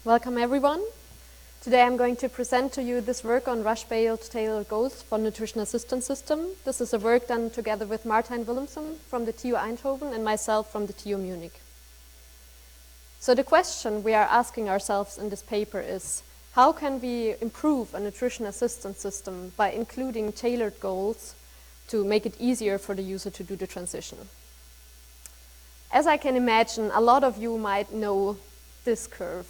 Welcome everyone. Today I'm going to present to you this work on Rasch-based tailored goals for nutrition assistance system. This is a work done together with Martijn Willemsen from the TU Eindhoven and myself from the TU Munich. So the question we are asking ourselves in this paper is, how can we improve a nutrition assistance system by including tailored goals to make it easier for the user to do the transition? As I can imagine, a lot of you might know this curve.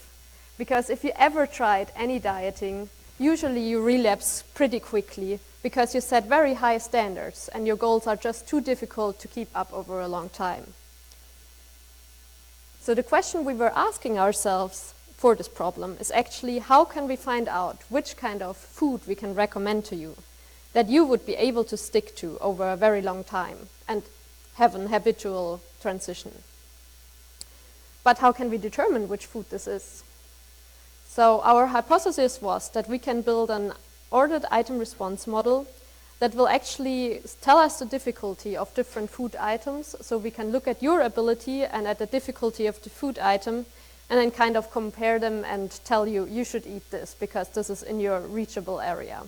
Because if you ever tried any dieting, usually you relapse pretty quickly because you set very high standards and your goals are just too difficult to keep up over a long time. So the question we were asking ourselves for this problem is actually, how can we find out which kind of food we can recommend to you that you would be able to stick to over a very long time and have an habitual transition? But how can we determine which food this is? So our hypothesis was that we can build an ordered item response model that will actually tell us the difficulty of different food items, so we can look at your ability and at the difficulty of the food item and then kind of compare them and tell you, you should eat this because this is in your reachable area.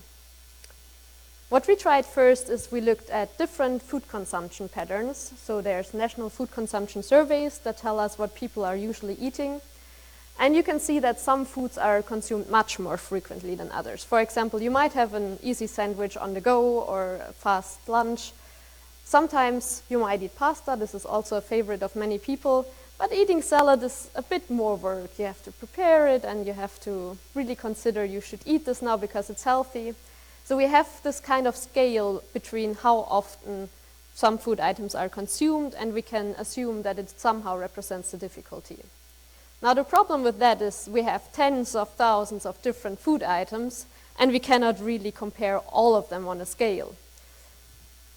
What we tried first is we looked at different food consumption patterns. So there's national food consumption surveys that tell us what people are usually eating. And you can see that some foods are consumed much more frequently than others. For example, you might have an easy sandwich on the go or a fast lunch. Sometimes you might eat pasta. This is also a favorite of many people. But eating salad is a bit more work. You have to prepare it and you have to really consider you should eat this now because it's healthy. So we have this kind of scale between how often some food items are consumed, and we can assume that it somehow represents the difficulty. Now the problem with that is we have tens of thousands of different food items and we cannot really compare all of them on a scale.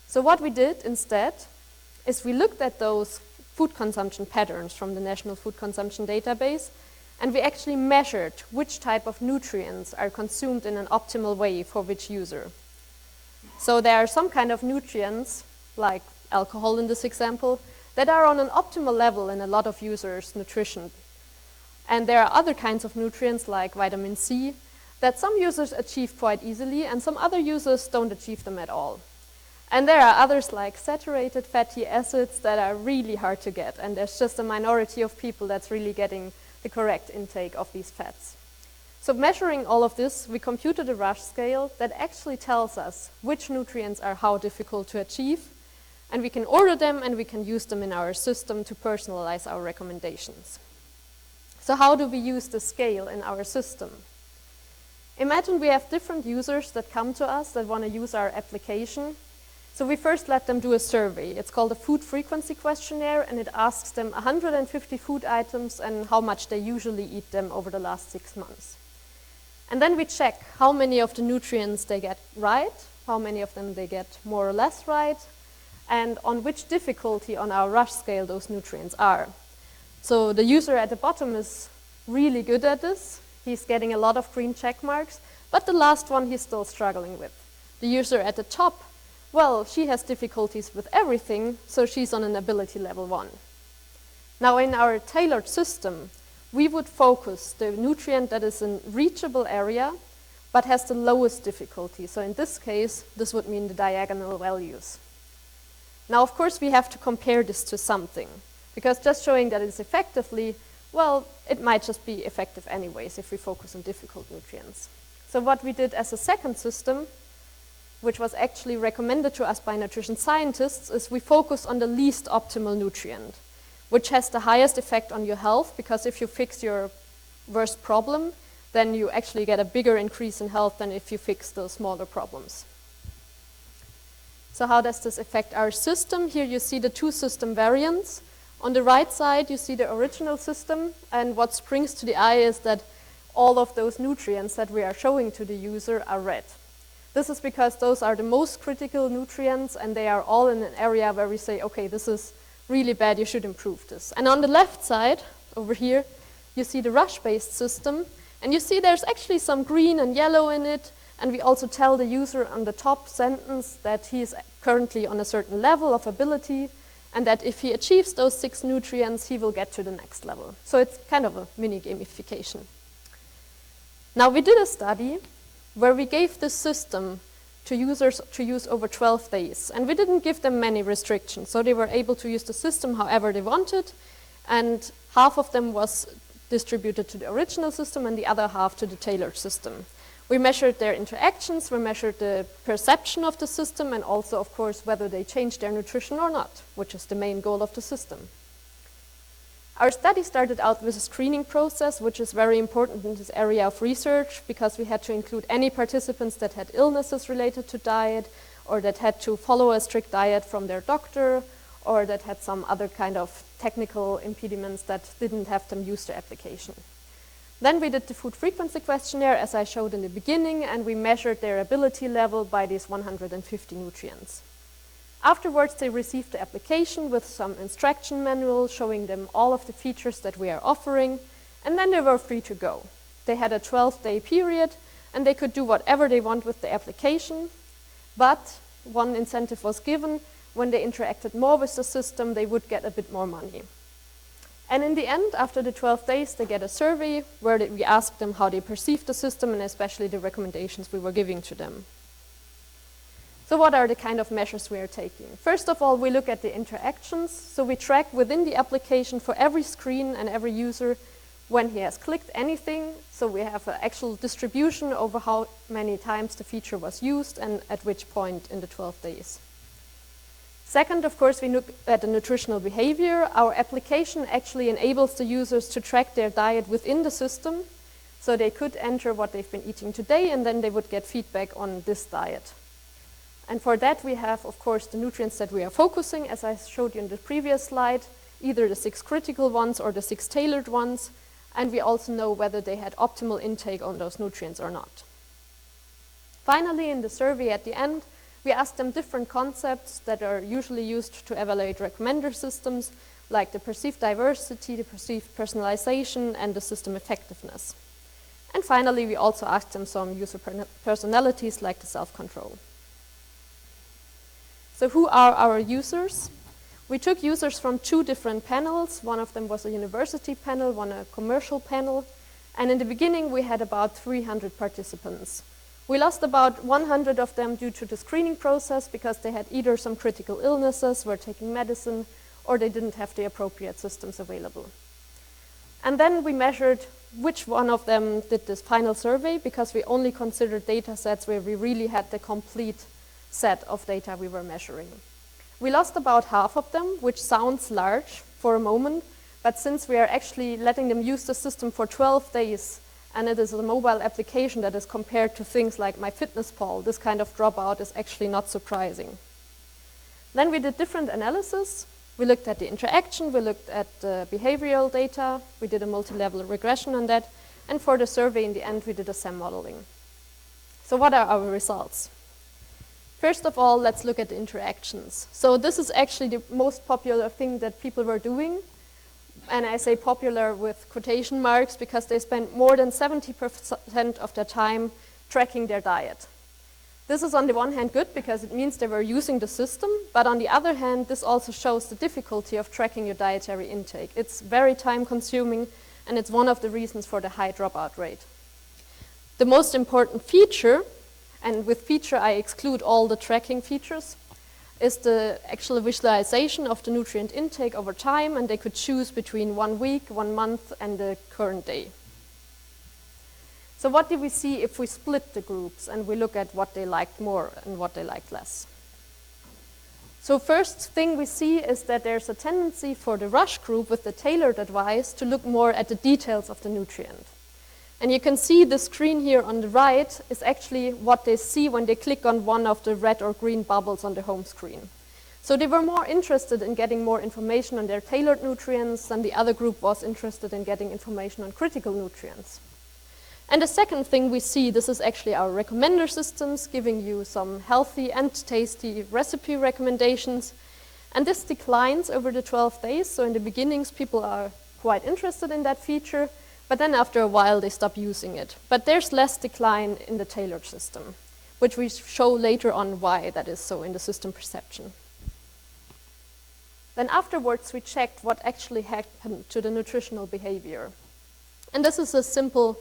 So what we did instead is we looked at those food consumption patterns from the National Food Consumption Database and we actually measured which type of nutrients are consumed in an optimal way for which user. So there are some kind of nutrients, like alcohol in this example, that are on an optimal level in a lot of users' nutrition. And there are other kinds of nutrients like vitamin C that some users achieve quite easily and some other users don't achieve them at all. And there are others like saturated fatty acids that are really hard to get, and there's just a minority of people that's really getting the correct intake of these fats. So measuring all of this, we computed a Rasch scale that actually tells us which nutrients are how difficult to achieve, and we can order them and we can use them in our system to personalize our recommendations. So how do we use the scale in our system? Imagine we have different users that come to us that want to use our application. So we first let them do a survey. It's called a food frequency questionnaire, and it asks them 150 food items and how much they usually eat them over the last 6 months. And then we check how many of the nutrients they get right, how many of them they get more or less right, and on which difficulty on our Rasch scale those nutrients are. So the user at the bottom is really good at this. He's getting a lot of green check marks, but the last one he's still struggling with. The user at the top, well, she has difficulties with everything, so she's on an ability level 1. Now in our tailored system, we would focus the nutrient that is in reachable area, but has the lowest difficulty. So in this case, this would mean the diagonal values. Now, of course, we have to compare this to something. Because just showing that it's effectively, well, it might just be effective anyways if we focus on difficult nutrients. So what we did as a second system, which was actually recommended to us by nutrition scientists, is we focus on the least optimal nutrient, which has the highest effect on your health, because if you fix your worst problem, then you actually get a bigger increase in health than if you fix the smaller problems. So how does this affect our system? Here you see the two system variants. On the right side, you see the original system, and what springs to the eye is that all of those nutrients that we are showing to the user are red. This is because those are the most critical nutrients, and they are all in an area where we say, okay, this is really bad, you should improve this. And on the left side, over here, you see the Rasch-based system, and you see there's actually some green and yellow in it, and we also tell the user on the top sentence that he is currently on a certain level of ability, and that if he achieves those 6 nutrients, he will get to the next level. So it's kind of a mini gamification. Now, we did a study where we gave this system to users to use over 12 days. And we didn't give them many restrictions, so they were able to use the system however they wanted, and half of them was distributed to the original system and the other half to the tailored system. We measured their interactions, we measured the perception of the system, and also, of course, whether they changed their nutrition or not, which is the main goal of the system. Our study started out with a screening process, which is very important in this area of research because we had to include any participants that had illnesses related to diet, or that had to follow a strict diet from their doctor, or that had some other kind of technical impediments that didn't have them use the application. Then we did the food frequency questionnaire, as I showed in the beginning, and we measured their ability level by these 150 nutrients. Afterwards, they received the application with some instruction manual showing them all of the features that we are offering, and then they were free to go. They had a 12-day period, and they could do whatever they want with the application, but one incentive was given: when they interacted more with the system, they would get a bit more money. And in the end, after the 12 days, they get a survey where we asked them how they perceived the system and especially the recommendations we were giving to them. So what are the kind of measures we are taking? First of all, we look at the interactions. So we track within the application for every screen and every user when he has clicked anything. So we have an actual distribution over how many times the feature was used and at which point in the 12 days. Second, of course, we look at the nutritional behavior. Our application actually enables the users to track their diet within the system. So they could enter what they've been eating today, and then they would get feedback on this diet. And for that, we have, of course, the nutrients that we are focusing, as I showed you in the previous slide, either the 6 critical ones or the 6 tailored ones. And we also know whether they had optimal intake on those nutrients or not. Finally, in the survey at the end, we asked them different concepts that are usually used to evaluate recommender systems, like the perceived diversity, the perceived personalization, and the system effectiveness. And finally, we also asked them some user personalities, like the self-control. So who are our users? We took users from 2 different panels. One of them was a university panel, one a commercial panel. And in the beginning, we had about 300 participants. We lost about 100 of them due to the screening process because they had either some critical illnesses, were taking medicine, or they didn't have the appropriate systems available. And then we measured which one of them did this final survey because we only considered data sets where we really had the complete set of data we were measuring. We lost about half of them, which sounds large for a moment, but since we are actually letting them use the system for 12 days, and it is a mobile application that is compared to things like MyFitnessPal, this kind of dropout is actually not surprising. Then we did different analysis. We looked at the interaction, we looked at the behavioral data, we did a multi-level regression on that, and for the survey in the end, we did a SEM modeling. So what are our results? First of all, let's look at the interactions. So this is actually the most popular thing that people were doing. And I say popular with quotation marks because they spend more than 70% of their time tracking their diet. This is on the one hand good because it means they were using the system, but on the other hand, this also shows the difficulty of tracking your dietary intake. It's very time consuming, and it's one of the reasons for the high dropout rate. The most important feature, and with feature I exclude all the tracking features, is the actual visualization of the nutrient intake over time, and they could choose between 1 week, 1 month, and the current day. So what do we see if we split the groups and we look at what they liked more and what they liked less? So first thing we see is that there's a tendency for the Rasch group with the tailored advice to look more at the details of the nutrient. And you can see the screen here on the right is actually what they see when they click on one of the red or green bubbles on the home screen. So they were more interested in getting more information on their tailored nutrients than the other group was interested in getting information on critical nutrients. And the second thing we see, this is actually our recommender systems giving you some healthy and tasty recipe recommendations. And this declines over the 12 days. So in the beginnings, people are quite interested in that feature. But then after a while, they stop using it. But there's less decline in the tailored system, which we show later on why that is so in the system perception. Then afterwards, we checked what actually happened to the nutritional behavior. And this is a simple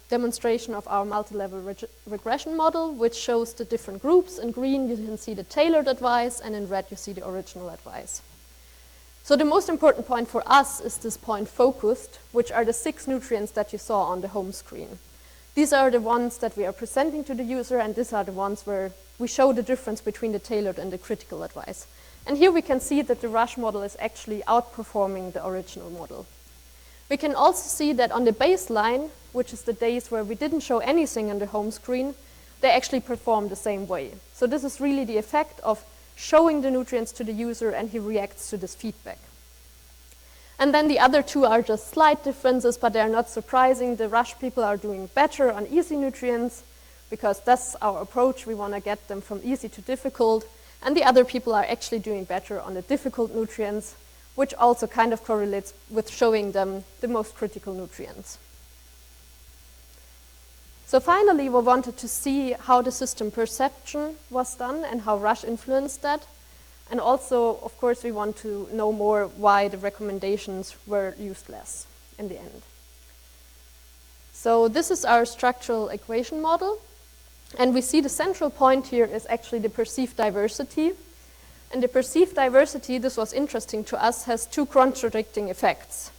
demonstration of our multi-level regression model, which shows the different groups. In green, you can see the tailored advice, and in red, you see the original advice. So the most important point for us is this point focused, which are the 6 nutrients that you saw on the home screen. These are the ones that we are presenting to the user, and these are the ones where we show the difference between the tailored and the critical advice. And here we can see that the Rasch model is actually outperforming the original model. We can also see that on the baseline, which is the days where we didn't show anything on the home screen, they actually perform the same way. So this is really the effect of showing the nutrients to the user, and he reacts to this feedback. And then the other 2 are just slight differences, but they are not surprising. The Rasch people are doing better on easy nutrients, because that's our approach. We want to get them from easy to difficult. And the other people are actually doing better on the difficult nutrients, which also kind of correlates with showing them the most critical nutrients. So finally, we wanted to see how the system perception was done and how Rasch influenced that. And also, of course, we want to know more why the recommendations were used less in the end. So this is our structural equation model. And we see the central point here is actually the perceived diversity. And the perceived diversity, this was interesting to us, has 2 contradicting effects.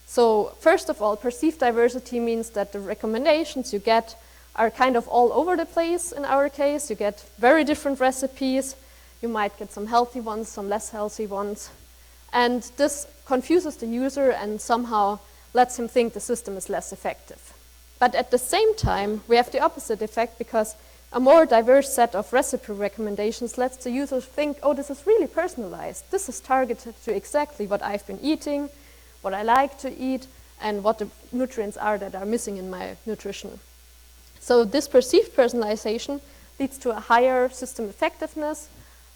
So first of all, perceived diversity means that the recommendations you get are kind of all over the place in our case. You get very different recipes. You might get some healthy ones, some less healthy ones. And this confuses the user and somehow lets him think the system is less effective. But at the same time, we have the opposite effect, because a more diverse set of recipe recommendations lets the user think, oh, this is really personalized. This is targeted to exactly what I've been eating, what I like to eat, and what the nutrients are that are missing in my nutrition. So this perceived personalization leads to a higher system effectiveness,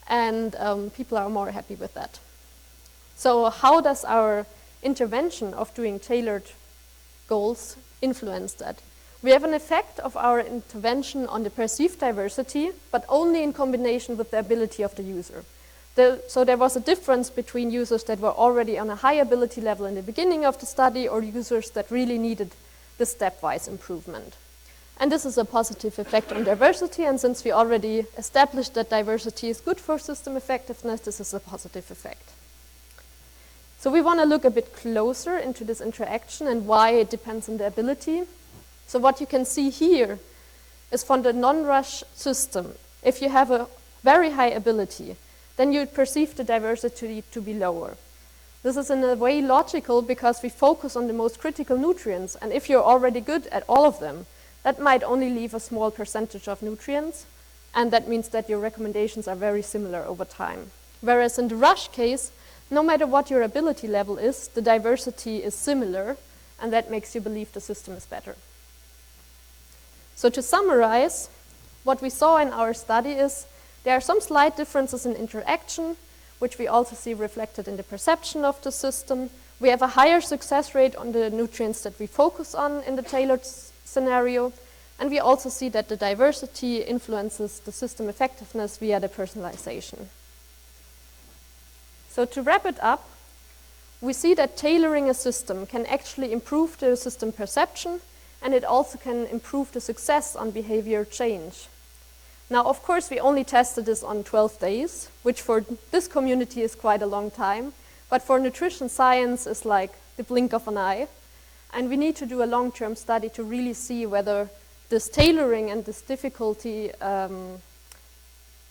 and people are more happy with that. So how does our intervention of doing tailored goals influence that? We have an effect of our intervention on the perceived diversity, but only in combination with the ability of the user. So there was a difference between users that were already on a high ability level in the beginning of the study, or users that really needed the stepwise improvement. And this is a positive effect on diversity, and since we already established that diversity is good for system effectiveness, this is a positive effect. So we want to look a bit closer into this interaction and why it depends on the ability. So what you can see here is from the non-Rasch system. If you have a very high ability, then you perceive the diversity to be lower. This is in a way logical, because we focus on the most critical nutrients, and if you're already good at all of them, that might only leave a small percentage of nutrients, and that means that your recommendations are very similar over time. Whereas in the Rasch case, no matter what your ability level is, the diversity is similar, and that makes you believe the system is better. So to summarize, what we saw in our study is there are some slight differences in interaction, which we also see reflected in the perception of the system. We have a higher success rate on the nutrients that we focus on in the tailored scenario, and we also see that the diversity influences the system effectiveness via the personalization. So to wrap it up, we see that tailoring a system can actually improve the system perception, and it also can improve the success on behavior change. Now, of course, we only tested this on 12 days, which for this community is quite a long time, but for nutrition science is like the blink of an eye. And we need to do a long-term study to really see whether this tailoring and this difficulty to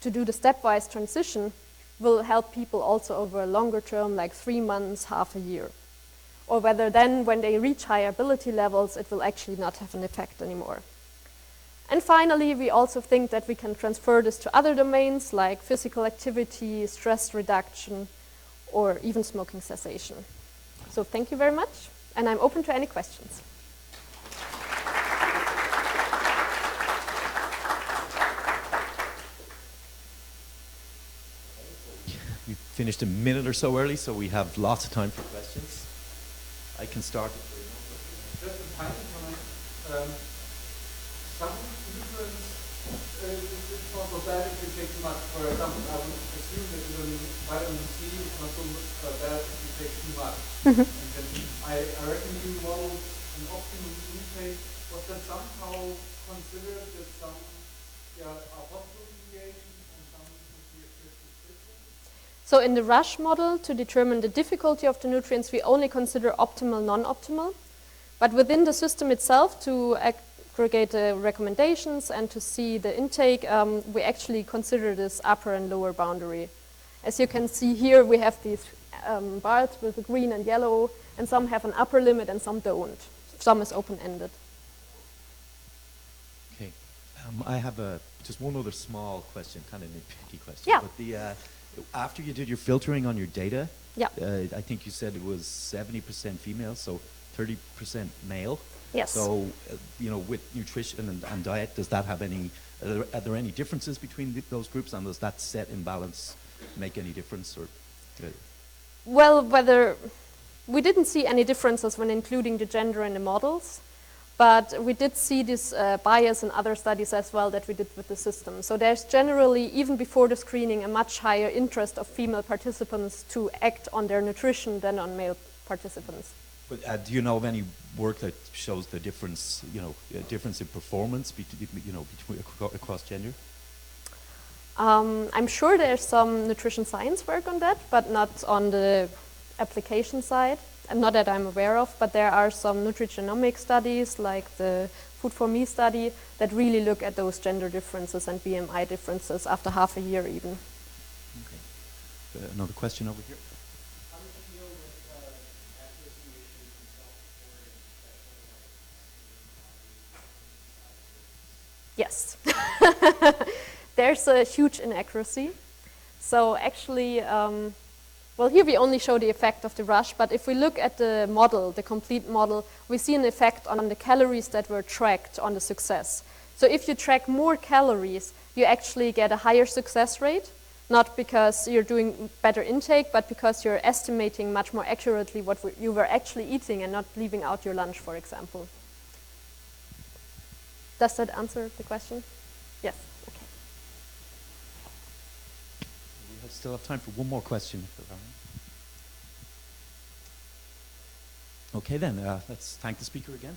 do the stepwise transition will help people also over a longer term, like 3 months, half a year. Or whether then, when they reach higher ability levels, it will actually not have an effect anymore. And finally, we also think that we can transfer this to other domains, like physical activity, stress reduction, or even smoking cessation. So thank you very much, and I'm open to any questions. We finished a minute or so early, so we have lots of time for questions. I can start. Just a tiny comment. Some nutrients, it's not so bad if you take too much. For example, I would assume that vitamin C is not so bad if you take too much. And then I reckon you modeled an optimum intake was that somehow considered that some are possible deviations and some would be restricted? So in the Rasch model, to determine the difficulty of the nutrients, we only consider optimal, non-optimal. But within the system itself, to aggregate the recommendations and to see the intake, we actually consider this upper and lower boundary. As you can see here, we have these bars with the green and yellow, and some have an upper limit and some don't. Some is open-ended. Okay. I have just one other small question, kind of nitpicky question. Yeah. But the, after you did your filtering on your data, Yeah. I think you said it was 70% female, so 30% male. Yes. So, with nutrition and diet, does that have any, are there any differences between those groups, and does that set imbalance make any difference? Or? Well, we didn't see any differences when including the gender in the models, but we did see this bias in other studies as well that we did with the system. So there's generally, even before the screening, a much higher interest of female participants to act on their nutrition than on male participants. But do you know of any work that shows the difference, difference in performance between across gender? I'm sure there's some nutrition science work on that, but not on the application side, and not that I'm aware of, but there are some nutrigenomic studies, like the Food for Me study, that really look at those gender differences and BMI differences after half a year even. Okay. Another question over here. How did you deal with accuracy issues and self-reporting, especially Yes. There's a huge inaccuracy. So actually, well, here we only show the effect of the Rasch, but if we look at the model, the complete model, we see an effect on the calories that were tracked on the success. So if you track more calories, you actually get a higher success rate, not because you're doing better intake, but because you're estimating much more accurately what you were actually eating and not leaving out your lunch, for example. Does that answer the question? Yes. Okay. We still have time for one more question. Okay then, let's thank the speaker again.